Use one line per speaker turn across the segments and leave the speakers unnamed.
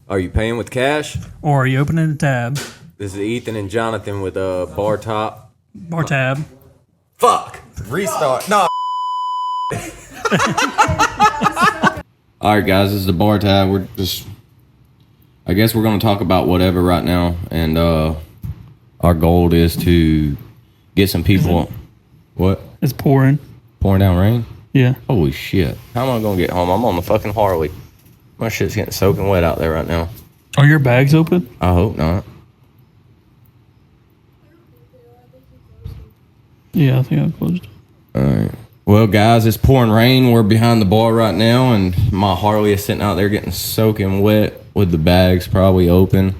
Are you paying with cash?
Or are you opening a tab?
This is Ethan and Jonathan with a bar top.
Bar tab.
Fuck! Restart. No. Alright guys, this is the bar tab. I guess we're going to talk about whatever right now. And our goal is to get some people. What?
It's pouring.
Pouring down rain?
Yeah.
Holy shit. How am I going to get home? I'm on the fucking Harley. My shit's getting soaking wet out there right now.
Are your bags open?
I hope not.
Yeah, I think I closed.
Alright. Well, guys, it's pouring rain. We're behind the bar right now, and my Harley is sitting out there getting soaking wet with the bags probably open.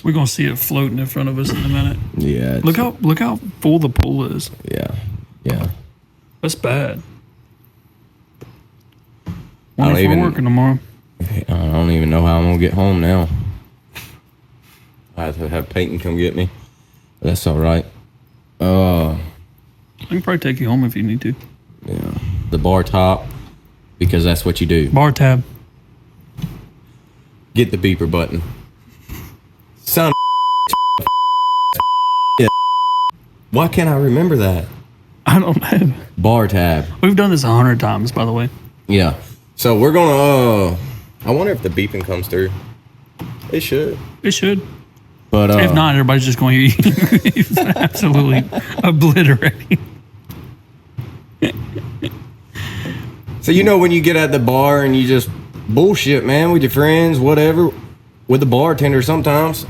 We're gonna see it floating in front of us in a minute.
Yeah.
Look how full the pool is.
Yeah. Yeah.
That's bad.
I don't
Wonder if we're working tomorrow.
I don't even know how I'm gonna get home now. I have to have Peyton come get me. But that's all right.
I can probably take you home if you need to.
Yeah. The bar top, because that's what you do.
Bar tab.
Get the beeper button. Son of yeah. Why can't I remember that?
I don't know.
Bar tab.
We've done this 100 times, by the way.
Yeah. So we're gonna I wonder if the beeping comes through. It should.
It should.
But
If not, everybody's just going to hear you. It's absolutely obliterating.
So you know when you get at the bar and you just bullshit, man, with your friends, whatever, with the bartender sometimes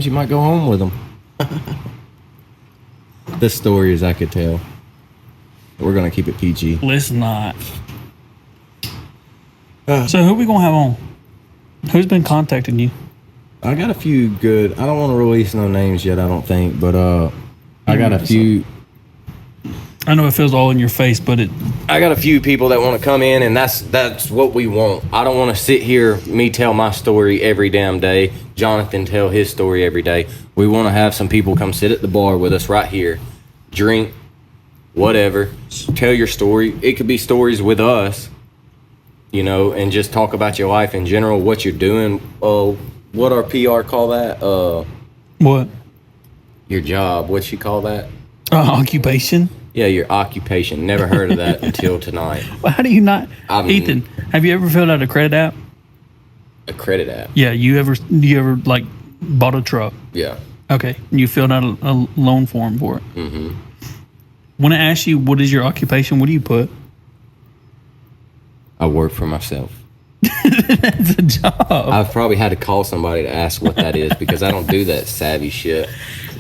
you might go home with them. The stories I could tell. We're going to keep it PG.
Let's not. So who we going to have on? Who's been contacting you?
I got a few good, I don't want to release no names yet, I don't think, but I got a few.
I know it feels all in your face, but
I got a few people that want to come in, and that's what we want. I don't want to sit here, me tell my story every damn day, Jonathan tell his story every day. We want to have some people come sit at the bar with us right here, drink, whatever, tell your story. It could be stories with us, you know, and just talk about your life in general, what you're doing. What our PR call that?
what?
Your job. What'd she call that?
Occupation?
Yeah, your occupation. Never heard of that until tonight.
Well, how do you not? Ethan, have you ever filled out a credit app?
A credit app?
Yeah, you ever like bought a truck?
Yeah.
Okay, you filled out a loan form for it.
Mm-hmm.
When I ask you what is your occupation, what do you put?
I work for myself.
That's a job.
I've probably had to call somebody to ask what that is because I don't do that savvy shit.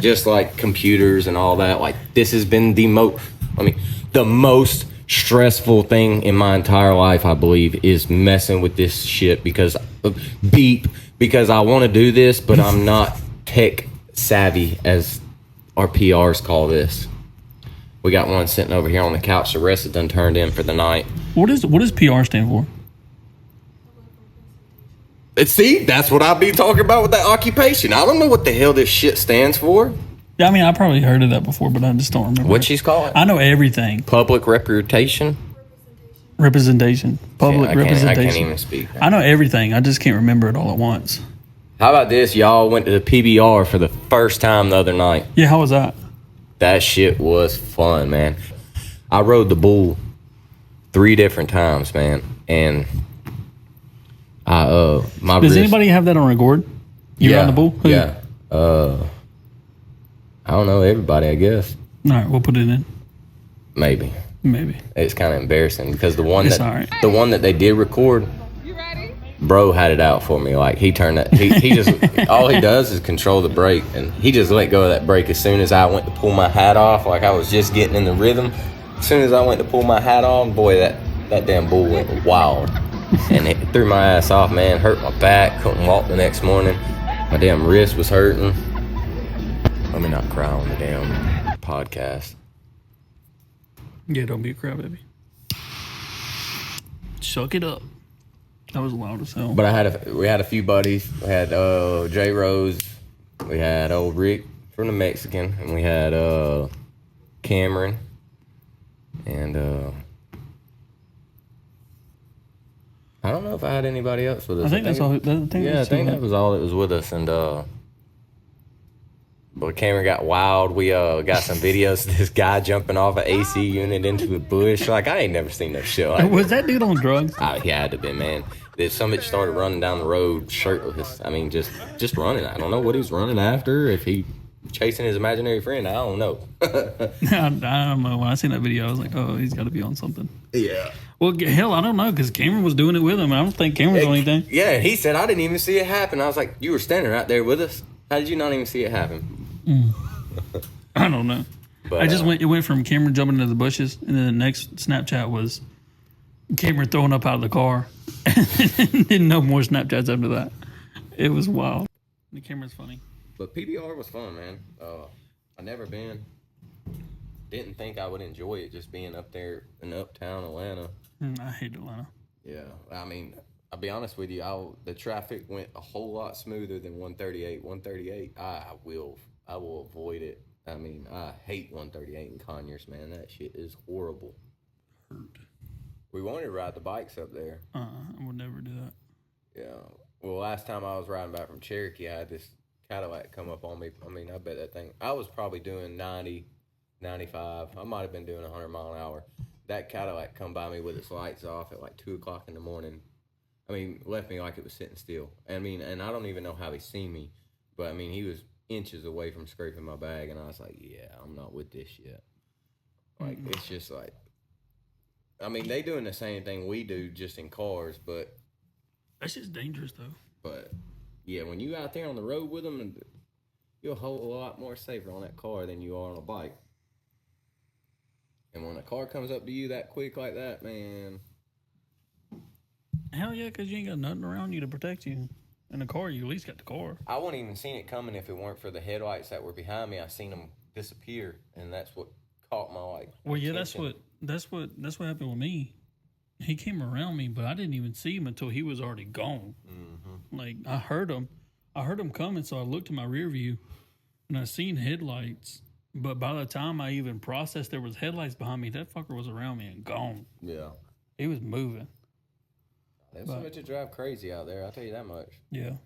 Just like computers and all that. Like, this has been the most stressful thing in my entire life, I believe, is messing with this shit because I want to do this, but I'm not tech savvy, as our PRs call this. We got one sitting over here on the couch. The rest is done turned in for the night.
What does PR stand for?
See, that's what I be talking about with that occupation. I don't know what the hell this shit stands for.
Yeah, I mean, I probably heard of that before, but I just don't remember.
What she's calling?
I know everything.
Public reputation?
Representation. Public representation.
I can't even speak.
I know everything. I just can't remember it all at once.
How about this? Y'all went to the PBR for the first time the other night.
Yeah, how was that?
That shit was fun, man. I rode the bull 3 different times, man, and
Does anybody have that on record? You on the bull? Who?
Yeah. I don't know, everybody, I guess.
All right, we'll put it in.
Maybe. It's kind of embarrassing because the one that they did record, bro had it out for me. Like, he turned that, he just, all he does is control the brake, and he just let go of that brake as soon as I went to pull my hat off. Like, I was just getting in the rhythm. As soon as I went to pull my hat on, boy, that damn bull went wild. And it threw my ass off, man. Hurt my back. Couldn't walk the next morning. My damn wrist was hurting. Let me not cry on the damn podcast.
Yeah, don't be a crybaby. Suck it up. That was loud as hell.
But we had a few buddies. We had J Rose. We had old Rick from the Mexican, and we had Cameron, and I I don't know if I had anybody else with us.
I think that's all. I think
that was all that was with us. And but Cameron got wild. We got some videos of this guy jumping off an AC unit into a bush. Like, I ain't never seen no shit like
Was that dude on drugs?
He had to be, man. Some bitch started running down the road shirtless. I mean, just running. I don't know what he's running after. If he chasing his imaginary friend, I don't know.
I don't know. When I seen that video, I was like, oh, he's got to be on something.
Yeah.
Well, hell, I don't know, because Cameron was doing it with him. I don't think Cameron's on anything.
Yeah, he said, I didn't even see it happen. I was like, you were standing right there with us. How did you not even see it happen?
I don't know.
But,
it went from Cameron jumping into the bushes, and then the next Snapchat was Cameron throwing up out of the car. Didn't know more Snapchats after that. It was wild. The camera's funny.
But PBR was fun, man. I never been. Didn't think I would enjoy it just being up there in uptown Atlanta.
I hate Atlanta.
Yeah, I mean, I'll be honest with you. The traffic went a whole lot smoother than 138. 138, I will avoid it. I mean, I hate 138 in Conyers, man. That shit is horrible. We wanted to ride the bikes up there.
I would never do that.
Yeah. Well, last time I was riding back from Cherokee, I had this Cadillac come up on me. I mean, I bet that thing, I was probably doing 90, 95. I might have been doing 100 mile an hour. That Cadillac come by me with its lights off at like 2 o'clock in the morning. I mean, left me like it was sitting still. I mean, and I don't even know how he seen me, but I mean, he was inches away from scraping my bag, and I was like, yeah, I'm not with this yet. Like, it's just like, I mean, they doing the same thing we do just in cars, but
that's just dangerous though.
But yeah, when you out there on the road with them, you're a whole lot more safer on that car than you are on a bike. And when a car comes up to you that quick like that, man.
Hell yeah, because you ain't got nothing around you to protect you. In a car, you at least got the car.
I wouldn't even seen it coming if it weren't for the headlights that were behind me. I seen them disappear, and that's what caught my
Well, yeah,
attention.
that's what happened with me. He came around me, but I didn't even see him until he was already gone. Mm-hmm. Like, I heard him coming, so I looked in my rear view, and I seen headlights. But by the time I even processed there was headlights behind me, that fucker was around me and gone.
Yeah.
He was moving.
There's so much to drive crazy out there, I'll tell you that much.
Yeah.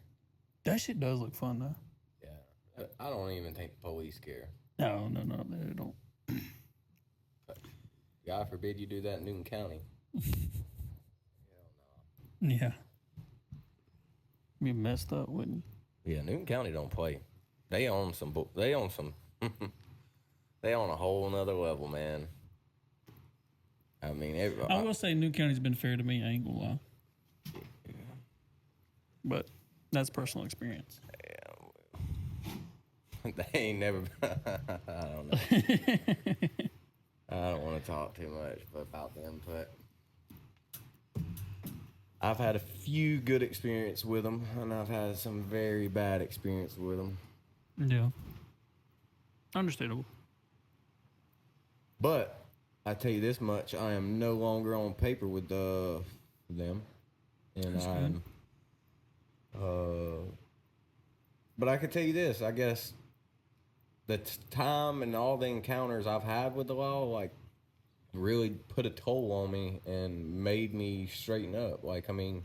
That shit does look fun, though.
Yeah. I don't even think the police care.
No, they don't.
But God forbid you do that in Newton County. Hell no.
Yeah. Be messed up, wouldn't you?
Yeah, Newton County don't play. They own some. They own a whole nother level, man. I mean,
I will say Newton County's been fair to me. I ain't gonna lie. But that's personal experience.
Yeah. They ain't never. I don't know. I don't want to talk too much about them, but I've had a few good experiences with them, and I've had some very bad experiences with them.
Yeah. Understandable.
But I tell you this much: I am no longer on paper with them, and
that's
I'm. But I can tell you this: I guess the time and all the encounters I've had with the law, like, really put a toll on me and made me straighten up. Like, I mean,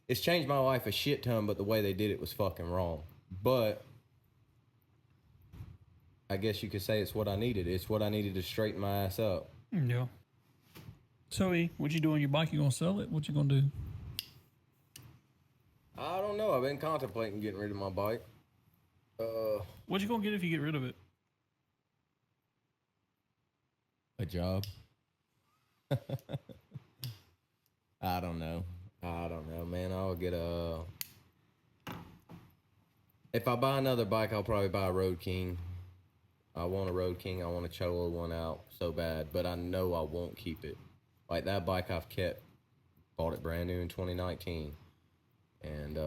it's changed my life a shit ton, but the way they did it was fucking wrong. But I guess you could say it's what I needed. It's what I needed to straighten my ass up.
Yeah. So, what you do on your bike? You gonna sell it? What you gonna do?
I don't know. I've been contemplating getting rid of my bike.
What you gonna get if you get rid of it?
A job. I don't know, man. I'll get if I buy another bike, I'll probably buy a Road King. I want a Road King. I want a Cholo one out so bad, but I know I won't keep it. Like, that bike I've kept. Bought it brand new in 2019. And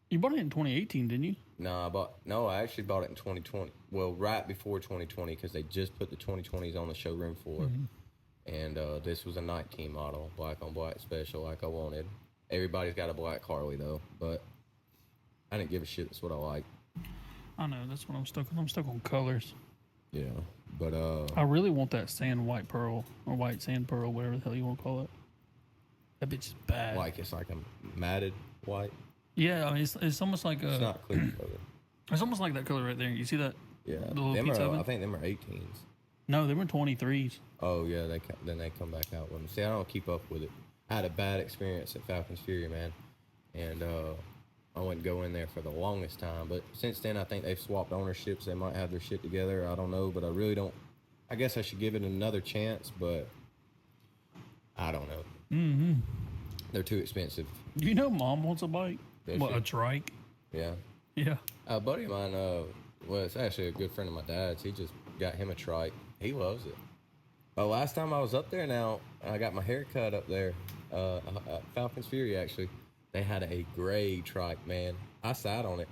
you bought it in 2018, didn't you?
No, I actually bought it in 2020. Well, right before 2020, because they just put the 2020s on the showroom floor. Mm-hmm. And this was a 19 model, black on black special, like I wanted. Everybody's got a black Harley though, but I didn't give a shit. That's what I like.
I know, that's what I'm stuck on. I'm stuck on colors.
Yeah, but
I really want that sand white pearl or white sand pearl, whatever the hell you want to call it. That bitch is bad.
Like it's like a matted white.
Yeah, I mean, it's almost like
it's not clear color.
It's almost like that color right there. You see that?
Yeah,
the little pizza oven?
I think them are 18s.
No, they were 23s.
Oh yeah, then they come back out with them. See, I don't keep up with it. I had a bad experience at Falcon's Fury, man, and I wouldn't go in there for the longest time. But since then, I think they've swapped ownerships. They might have their shit together. I don't know, but I really don't. I guess I should give it another chance, but I don't know.
Mm-hmm.
They're too expensive.
You know, Mom wants a bike. What, a trike?
Yeah.
Yeah.
A buddy of mine, well, it's actually a good friend of my dad's. He just got him a trike. He loves it. Last time I was up there, now I got my hair cut up there at Falcon's Fury. Actually, they had a gray trike, man. I sat on it.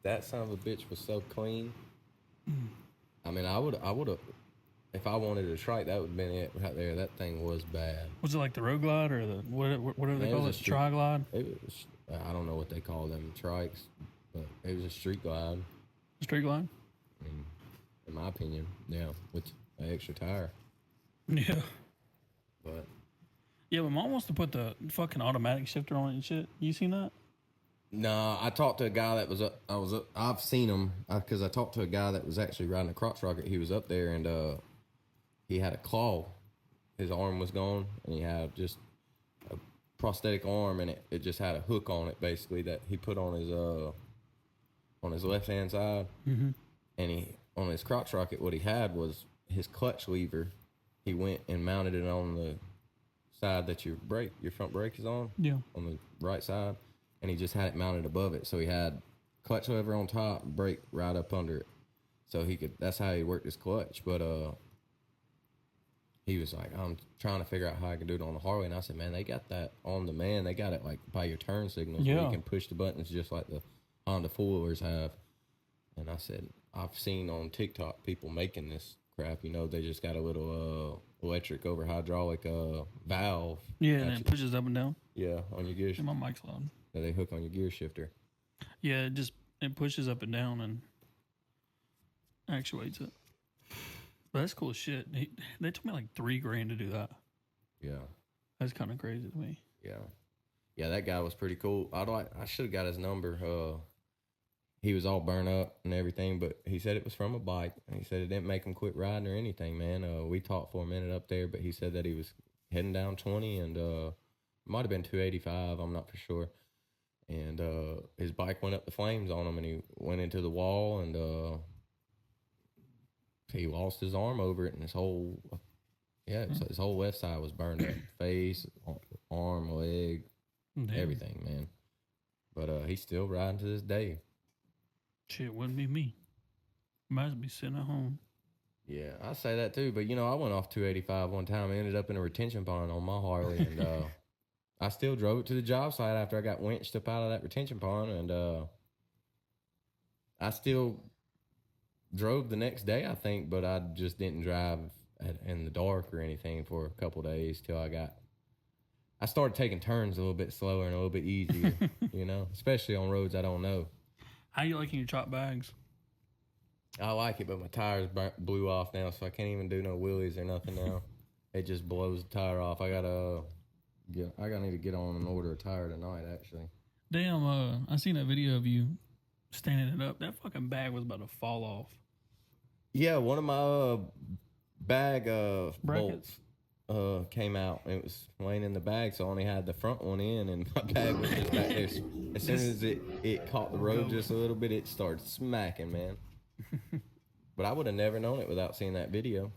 That son of a bitch was so clean. I mean, I would have, if I wanted a trike, that would have been it right there. That thing was bad.
Was it like the Road Glide or the whatever they call it? Tri-Glide?
It was, I don't know what they call them trikes, but it was a street glide.
Street glide?
I mean, in my opinion, yeah, with an extra tire.
Yeah.
But
yeah, but Mom wants to put the fucking automatic shifter on it and shit. You seen that?
No, I talked to a guy that was up. I've seen him because I talked to a guy that was actually riding a crotch rocket. He was up there and he had a claw. His arm was gone, and he had just a prosthetic arm, and it just had a hook on it, basically, that he put on his left hand side.
Mm-hmm.
And he on his crotch rocket, what he had was his clutch lever. He went and mounted it on the side that your front brake is on.
Yeah.
On the right side, and he just had it mounted above it. So he had clutch lever on top, brake right up under it. So he could. That's how he worked his clutch. But he was like, I'm trying to figure out how I can do it on the Harley. And I said, man, they got that on demand. They got it like by your turn signals.
Yeah.
Where you can push the buttons just like the Honda four-wheelers have. And I said, I've seen on TikTok people making this crap. You know, they just got a little electric over hydraulic valve.
Yeah, and it pushes up and down.
Yeah, on your gear shifter.
My mic's loud.
That they hook on your gear shifter.
Yeah, it pushes up and down and actuates it. But that's cool as shit. They told me like $3,000 to do that.
Yeah.
That's kind of crazy to me.
Yeah. Yeah, that guy was pretty cool. I should have got his number. He was all burnt up and everything, but he said it was from a bike. He said it didn't make him quit riding or anything, man. We talked for a minute up there, but he said that he was heading down 20 and might have been 285. I'm not for sure. And his bike went up the flames on him, and he went into the wall, and he lost his arm over it, and his whole left side was burned up. Face, arm, leg, everything, man. But he's still riding to this day.
Shit, wouldn't be me. Might be sitting at home.
Yeah, I say that too. But, I went off 285 one time. I ended up in a retention pond on my Harley. And I still drove it to the job site after I got winched up out of that retention pond. And I still drove the next day, I think. But I just didn't drive in the dark or anything for a couple days till I started taking turns a little bit slower and a little bit easier, especially on roads I don't know.
How you liking your chop bags?
I like it, but my tires blew off now, so I can't even do no wheelies or nothing now. It just blows the tire off. I need to get on and order a tire tonight, actually.
Damn, I seen that video of you standing it up. That fucking bag was about to fall off.
Yeah, one of my bag bolts came out. It was laying in the bag, so I only had the front one in, and my bag was just back there. As soon as it caught the road just a little bit, it started smacking, man. But I would have never known it without seeing that video.